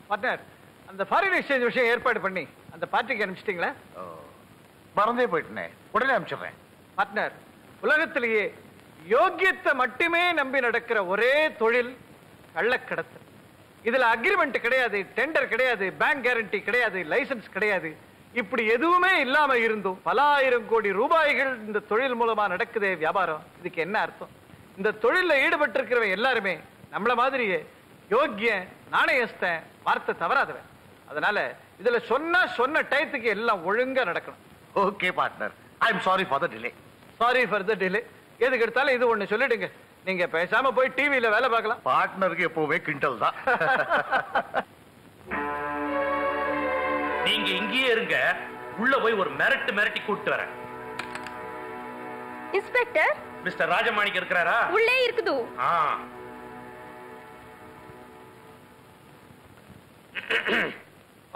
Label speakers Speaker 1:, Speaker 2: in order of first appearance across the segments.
Speaker 1: Partner, அந்த foreign exchange விஷயம் ஏற்பாடு பண்ணி அந்த பார்ட்டிக்கு அனுப்பிச்சிட்டீங்களா?
Speaker 2: மறந்தே போயிட்டேனே, உடனே அனுப்பிச்சிடுறேன்.
Speaker 1: பார்ட்னர், உலகத்திலேயே யோக்கியத்தை மட்டுமே நம்பி நடக்கிற ஒரே தொழில் கள்ளக்கடத்தல். இதுல அக்ரிமெண்ட் கிடையாது, டெண்டர் கிடையாது, பேங்க் கேரண்டி கிடையாது, லைசன்ஸ் கிடையாது. இப்படி எதுவுமே இல்லாம இருந்தும் பல ஆயிரம் கோடி ரூபாய்கள் இந்த தொழில் மூலமா நடக்குதே வியாபாரம். இதுக்கு என்ன அர்த்தம்? இந்த தொழில ஈடுபட்டு இருக்கிறவன் எல்லாருமே நம்மள மாதிரியே யோக்கிய, நாணயஸ்தன், வார்த்தை தவறாதவன். அதனால இதுல சொன்ன டயத்துக்கு எல்லாம் ஒழுங்கா நடக்கணும்.
Speaker 2: Okay partner, I am sorry for the delay.
Speaker 1: Sorry for the delay. எதுக்கு எடுத்தாலும் இது ஒண்ணு சொல்லிடுங்க. நீங்க பேசாம போய் டிவியில வேலை பார்க்கலாம்.
Speaker 2: பார்ட்னருக்கு எப்பவுமே கிண்டல் தான்.
Speaker 3: நீங்க இங்கேயே இருங்க, உள்ள போய் ஒரு மிரட்டி கூட்டு வரேன்.
Speaker 4: இன்ஸ்பெக்டர்,
Speaker 3: மிஸ்டர் ராஜமாணிக்கம் இருக்கிறாரா?
Speaker 4: உள்ளே இருக்குது.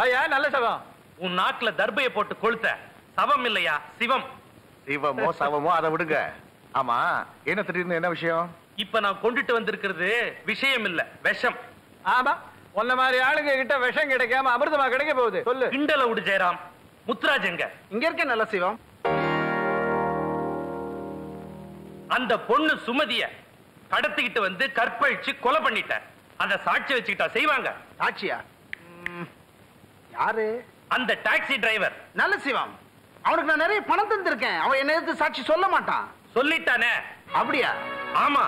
Speaker 1: ஐயா, நல்ல சவம்.
Speaker 3: உன் நாக்குல தர்பைய போட்டு கொளுத்த சவம் இல்லையா, சிவம்.
Speaker 2: சிவமோ சவமோ அதை விடுங்க. ஆமா, என்ன திடீர்னு என்ன விஷயம்?
Speaker 3: இப்ப நான் கொண்டுட்டு வந்திருக்கிறது விஷயம் இல்ல, விஷம்.
Speaker 1: ஆமா, உன்ன மாதிரி ஆளுங்க கிட்ட விஷம் கிடைக்காம அமிர்தமா கிடைக்க போகுது. சொல்லு.
Speaker 3: கிண்டல விடு ஜெயராம். முத்துராஜ் எங்க?
Speaker 1: இங்க இருக்க. நல்ல சிவம்.
Speaker 3: அந்த பொண்ணு சுமதிய கடத்திக்கிட்டு வந்து கற்பழிச்சு கொலை பண்ணிட்ட. அத சாட்சி வச்சுக்கிட்டா செய்வாங்க?
Speaker 1: சாட்சியா? யாரு?
Speaker 3: அந்த டாக்ஸி டிரைவர்.
Speaker 1: நல்ல சிவம். அவனுக்கு நான் நிறைய பணம் தந்திருக்கேன். அவன் என்ன எதிர்த்து சாட்சி சொல்ல மாட்டான்.
Speaker 3: சொல்லிட்டானே.
Speaker 1: அப்படியா?
Speaker 3: ஆமா.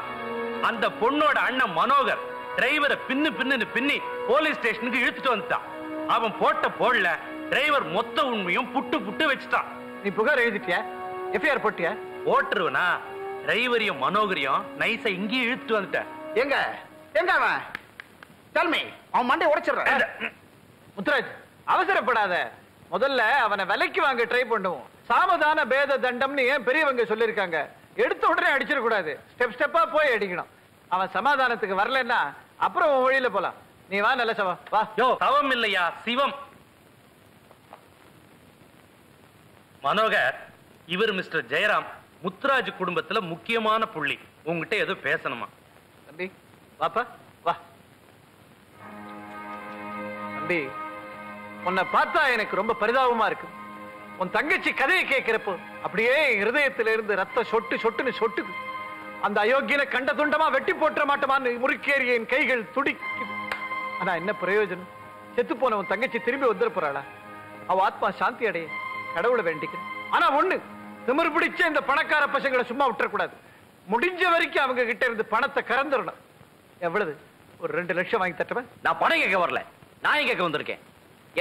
Speaker 3: அந்த பொண்ணோட அண்ணன் மனோகர் டிரைவரை பின்னி போலீஸ் ஸ்டேஷனுக்கு இழுத்துட்டு வந்துட்டான். அவன் போடல, டிரைவர் மொத்த உண்மையும் புட்டு வச்சுட்டான்.
Speaker 1: நீ புகார் எழுதிட்டியா? எஃப்ஐஆர் போட்டியா?
Speaker 3: ஓட்டுருவனா? டிரைவரையும் மனோகரையும் நைஸா இங்கேயே இழுத்துட்டு வந்துட்டேன்.
Speaker 1: எங்க அவன்? தல்மை, அவன் மண்டை உடைச்சிடுற. முத்துராஜ், அவசரப்படாத. முதல்ல அவனை விலைக்கு வாங்க ட்ரை பண்ணுவோம். சாமதான பேத தண்டம்னு ஏன் பெரியவங்க சொல்லிருக்காங்க. எடுத்த உடனே அடிச்சிடக்கூடாது, ஸ்டெப்பா போய் அடிக்கணும். அவன் சமாதானத்துக்கு வரலன்னா அப்புறம் வழியில போலாம். நீ வா. நல்ல சவம் வா.
Speaker 3: யோ, சவம் இல்லையா, சிவம். மனோகர், இவர் மிஸ்டர் ஜெயராம், முத்துராஜ் குடும்பத்துல முக்கியமான புள்ளி. உங்ககிட்ட ஏதோ பேசணுமா?
Speaker 1: தம்பி வாப்பா வா. தம்பி, உன்னை பார்த்தா எனக்கு ரொம்ப பரிதாபமா இருக்கு. உன் தங்கச்சி கதையை கேட்கிறப்போ அப்படியே இருதயத்திலிருந்து ரத்த சொட்டுன்னு சொட்டுது. அந்த அயோக்கியனை கண்ட துண்டமா வெட்டி போட்ட மாட்டோமான்னு முறுக்கேறிய என் கைகள் துடிக்குது. ஆனா என்ன பிரயோஜனம்? செத்து போன உன் தங்கச்சி திரும்பி வந்துட போறாளா? அவ ஆத்மா சாந்தி அடைய கடவுளை வேண்டிக்கிறேன். ஆனா ஒண்ணு, திமிர் பிடிச்ச இந்த பணக்கார பசங்களை சும்மா விட்டுறக்கூடாது. முடிஞ்ச வரைக்கும் அவங்க கிட்ட இருந்து பணத்தை கறந்துடணும். எவ்வளவு? ஒரு 2 லட்சம் வாங்கி தட்டுவேன்.
Speaker 5: நான் பணம் கேட்க வரல, நான் கேட்க வந்திருக்கேன்.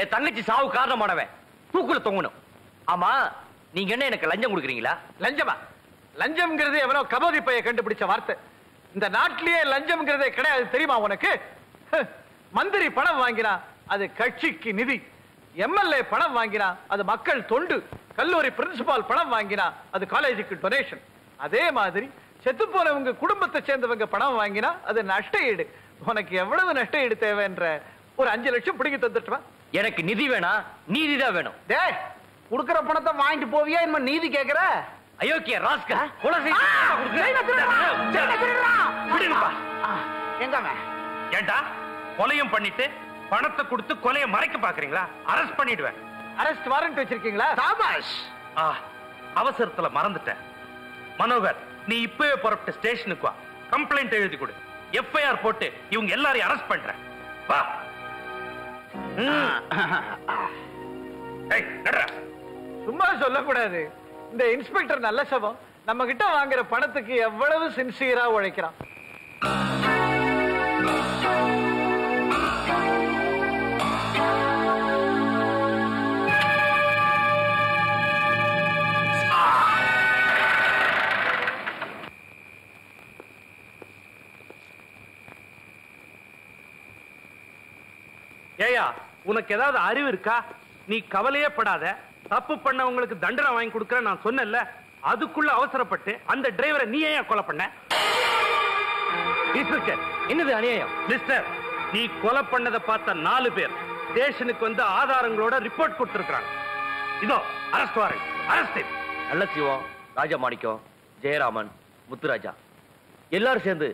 Speaker 5: என் தங்கச்சி சாவு காரணமானவன் தூக்குல தொங்கணும். ஆமா, நீங்க என்ன எனக்கு லஞ்சம் கொடுக்குறீங்களா?
Speaker 1: லஞ்சமா? லஞ்சம்ங்கிறது எவனோ கபோதி பைய கண்டுபிடிச்ச வார்த்தை. இந்த நாட்டிலேயே லஞ்சம்ங்கிறதே கிடையாது, தெரியுமா உனக்கு? மந்திரி பணம் வாங்கினா அது கட்சிக்கு நிதி, எம்எல்ஏ பணம் வாங்கினா அது மக்கள் தொண்டு, கல்லூரி பிரின்சிபால் பணம் வாங்கினா அது காலேஜுக்கு டொனேஷன். அதே மாதிரி செத்து போனவங்க குடும்பத்தை சேர்ந்தவங்க பணம் வாங்கினா அது நஷ்ட ஈடு. உனக்கு எவ்வளவு நஷ்ட ஈடு தேவைன்ற ஒரு 5 லட்சம் பிடிக்க தந்துட்டுவா.
Speaker 5: எனக்கு நிதி வேணா, நீதி தான் வேணும்.
Speaker 1: டேய், குடுக்கிற பணத்தை வாங்கிட்டு போவியா? என்ன நீதி கேக்குற?
Speaker 5: அயோக்கிய ராஸ்கல், கொலை
Speaker 3: ஏண்டா கொலையும் பண்ணிட்டு பணத்தை கொடுத்து கொலையை மறைக்க பாக்குறீங்களா? அரெஸ்ட் பண்ணிடுவேன்.
Speaker 1: அரெஸ்ட் வாரண்ட் வச்சிருக்கீங்களா? சாபாஷ்.
Speaker 3: அவசரத்துல மறந்துட்டேன். மனோகர், நீ இப்பவே புறப்பட்டு ஸ்டேஷனுக்கு வா. கம்ப்ளைண்ட் எழுதி கொடு. எஃப்ஐஆர் போட்டு இவங்க எல்லாரையும் அரெஸ்ட் பண்றேன். வா.
Speaker 1: சும்மா சொல்லக்கூடாது. இந்த இன்ஸ்பெக்டர் நல்ல சபம் நம்ம கிட்ட வாங்குற பணத்துக்கு எவ்வளவு சின்சியரா உழைக்கிறான்.
Speaker 3: ஏயா, உனக்கு ஏதாவது அறிவு இருக்கா? நீ கவலையே படாத, தப்பு பண்ணவங்களுக்கு தண்டனை வாங்கி கொடுக்கற நான் சொன்னேன்ல, அதுக்குள்ள அவசரப்பட்டு அந்த டிரைவரை நீ ஏன் கொலை பண்ண? இன்ஸ்பெக்டர்,
Speaker 5: என்னது அநியாயம்?
Speaker 3: மிஸ்டர், நீ கொலை பண்ணதை பார்த்த 4 பேர் ஸ்டேஷனுக்கு வந்து ஆதாரங்களோட ரிப்போர்ட் கொடுத்திருக்காங்க. இதோ அரெஸ்ட் வாரண்ட். அரெஸ்ட்.
Speaker 5: நல்ல சிவம், ராஜமாணிக்கம், ஜெயராமன், முத்துராஜா எல்லாரும் சேர்ந்து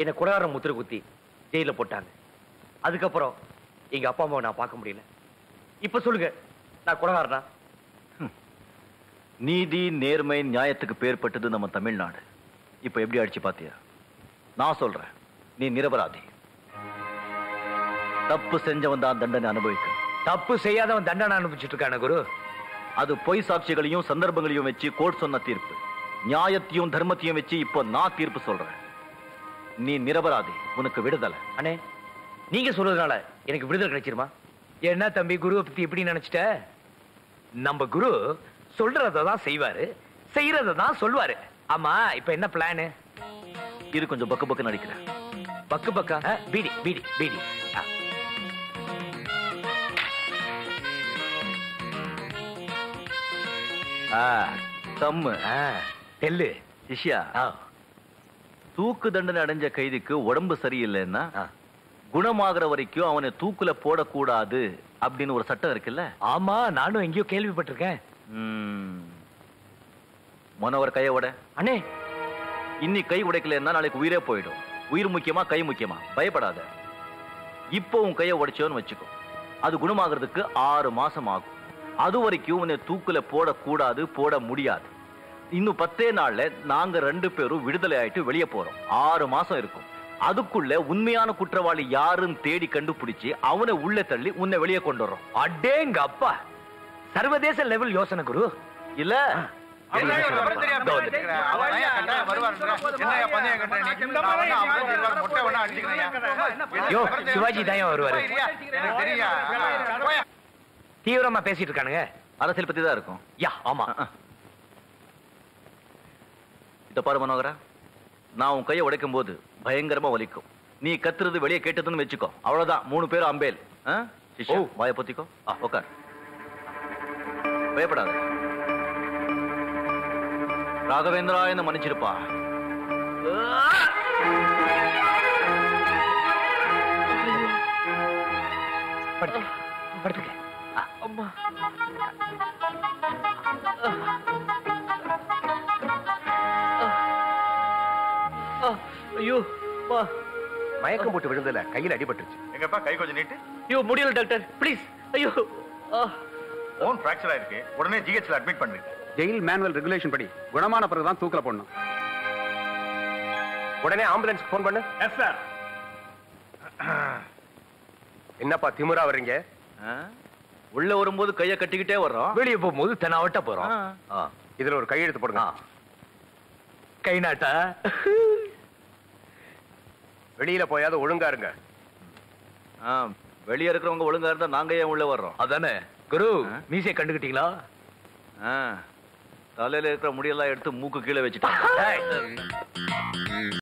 Speaker 5: என்ன கொலைகாரன் முத்திர குத்தி ஜெயில போட்டாங்க. அதுக்கப்புறம் எங்க அப்பா அம்மாவை நான் பார்க்க முடியல. இப்ப சொல்லுங்க, நான் கொலகாரனா?
Speaker 4: நீதி, நேர்மை, நியாயத்துக்கு பேர்பட்டது நம்ம தமிழ்நாடு. இப்ப எப்படி அடிச்சு பாத்தியா? நான் சொல்றேன், நீ நிரபராதி. தப்பு செஞ்சவன் தான் தண்டனை அனுபவிக்க.
Speaker 6: தப்பு செய்யாதவன் தண்டனை அனுபவிச்சுட்டு இருக்கான குரு.
Speaker 4: அது பொய் சாட்சிகளையும் சந்தர்ப்பங்களையும் வச்சு கோர்ட் சொன்ன தீர்ப்பு. நியாயத்தையும் தர்மத்தையும் வச்சு இப்போ நான் தீர்ப்பு சொல்றேன். நீ நிரபராதி, உனக்கு விடுதலை.
Speaker 5: அண்ணே, நீங்க சொல்றதுனால எனக்கு விடுதலை கிடைச்சிருமா?
Speaker 6: என்ன தம்பி, குருவை பத்தி எப்படி நினைச்சிட்ட? நம்ம குரு சொல்றத தான் செய்வாரு, செய்யறத தான் சொல்வாரு. ஆமா, இப்ப என்ன பிளான்?
Speaker 4: இது கொஞ்சம் பக்கு பக்கு நடிக்கிறேன்.
Speaker 6: பக்கு பக்கா? பீடி பீடி பீடி.
Speaker 4: தம்மு
Speaker 6: தெல்லு
Speaker 4: சிஷ்யா. தூக்கு தண்டனை அடைஞ்ச கைதிக்கு உடம்பு சரியில்லைன்னா குணமாகற வரைக்கும் அவனை தூக்குல போடக்கூடாது அப்படின்னு ஒரு சட்டம் இருக்குல்ல?
Speaker 6: ஆமா, நானும் எங்கேயோ கேள்விப்பட்டிருக்கேன்.
Speaker 4: மனோவர் கைய உட.
Speaker 5: அண்ணே,
Speaker 4: இன்னி கை உடைக்கலன்னா நாளைக்கு உயிரே போயிடும். உயிர் முக்கியமா கை முக்கியமா? பயப்படாத. இப்போ உன் கையை உடைச்சோன்னு வச்சுக்கோ, அது குணமாகிறதுக்கு 6 மாசம் ஆகும். அது வரைக்கும் உன்னை தூக்குல போடக்கூடாது, போட முடியாது. இன்னும் 10 நாள்ல நாங்க 2 பேரும் விடுதலை ஆயிட்டு வெளியே போறோம். 6 மாசம் இருக்கும். அதுக்குள்ள உண்மையான குற்றவாளி யாருன்னு தேடி கண்டுபிடிச்சு அவனை உள்ள தள்ளி உன்னை வெளியே கொண்டு வரோம்.
Speaker 6: அடேங்க அப்பா, சர்வதேச லெவல் யோசனை குரு.
Speaker 4: இல்ல
Speaker 6: யோ, சிவாஜி தான் வருவாரு. தீவிரமா பேசிட்டு இருக்கானுங்க.
Speaker 4: அரசியல் பத்தி தான் இருக்கும்.
Speaker 6: யா, ஆமா.
Speaker 4: இத பாரு மனோகரா, நான் உன் கையை உடைக்கும் போது பயங்கரமா வலிக்கும். நீ கத்துறது வெளியே கேட்டதுன்னு வச்சுக்கோ, அவ்வளவுதான். 3 பேரும் அம்பேல். வாய பொத்திக்கோ, உட்கார். பயப்படாத. ராகவேந்திரா என்ன மன்னிச்சிருப்பா.
Speaker 6: படுத்துக்க.
Speaker 5: ஐயோ,
Speaker 2: மயக்கம் போட்டு விழுந்தல, கையில் அடிபட்டுருச்சு. எங்கப்பா கை கொஞ்சம் நீட்டு.
Speaker 5: ஐயோ, முடியல டாக்டர், ப்ளீஸ். ஐயோ,
Speaker 2: போன் பிராக்சர் ஆயிருக்கு. உடனே ஜிஹெச்ல அட்மிட் பண்ணிருக்கேன்.
Speaker 7: ஜெயில் மேனுவல் ரெகுலேஷன் படி குணமான பிறகுதான் தூக்கல போடணும்.
Speaker 2: உடனே ஆம்புலன்ஸ் போன் பண்ணு. Yes sir. என்னப்பா திமிரா வர்றீங்க?
Speaker 4: உள்ள வரும்போது கையை கட்டிக்கிட்டே வர்றோம்,
Speaker 6: வெளியே போகும்போது தெனாவட்ட போறோம்.
Speaker 2: இதுல ஒரு கையெழுத்து போடுங்க.
Speaker 6: கை நாட்டா?
Speaker 2: வெளியில போயாத ஒழுங்கா இருங்க.
Speaker 4: வெளியே இருக்கிறவங்க ஒழுங்கா இருந்தா நாங்க ஏன் உள்ள வர்றோம்?
Speaker 6: அதானே குரு. மீசையை கண்டுகிட்டீங்களா?
Speaker 4: தலையில இருக்கிற முடியெல்லாம் எடுத்து மூக்கு கீழே வச்சுட்டாங்க.